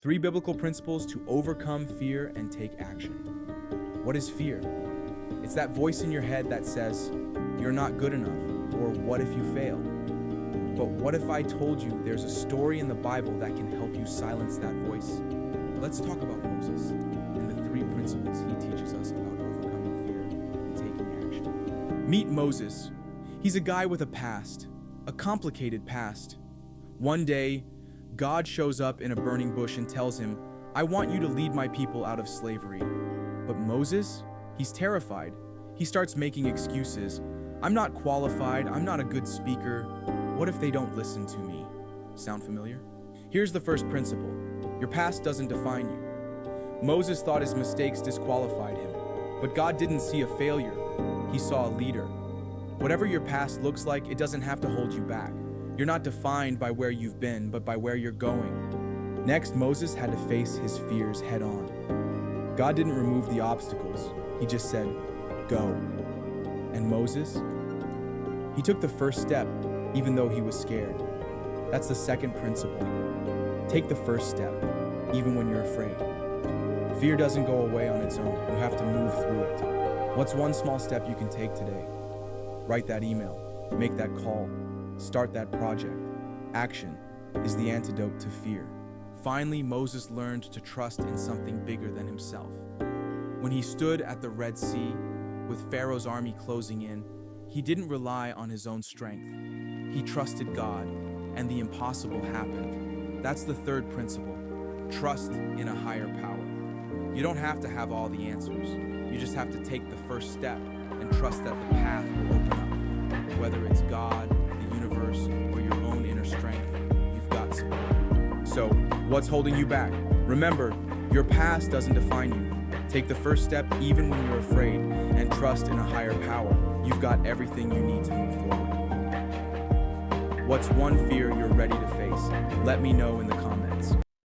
3 biblical principles to overcome fear and take action. What is fear? It's that voice in your head that says, you're not good enough, or what if you fail? But what if I told you there's a story in the Bible that can help you silence that voice? Let's talk about Moses and the 3 principles he teaches us about overcoming fear and taking action. Meet Moses. He's a guy with a past, a complicated past. One day, God shows up in a burning bush and tells him, I want you to lead my people out of slavery. But Moses, he's terrified. He starts making excuses. I'm not qualified. I'm not a good speaker. What if they don't listen to me? Sound familiar? Here's the first principle. Your past doesn't define you. Moses thought his mistakes disqualified him, but God didn't see a failure. He saw a leader. Whatever your past looks like, it doesn't have to hold you back. You're not defined by where you've been, but by where you're going. Next, Moses had to face his fears head on. God didn't remove the obstacles. He just said, go. And Moses, he took the first step, even though he was scared. That's the second principle. Take the first step, even when you're afraid. Fear doesn't go away on its own. You have to move through it. What's one small step you can take today? Write that email, make that call, start that project. Action is the antidote to fear. Finally, Moses learned to trust in something bigger than himself. When he stood at the Red Sea, with Pharaoh's army closing in, he didn't rely on his own strength. He trusted God, and the impossible happened. That's the third principle. Trust in a higher power. You don't have to have all the answers. You just have to take the first step and trust that the path will open up. Whether it's God, the universe, or your own inner strength, you've got support. So, what's holding you back? Remember, your past doesn't define you. Take the first step even when you're afraid, and trust in a higher power. You've got everything you need to move forward. What's one fear you're ready to face? Let me know in the comments.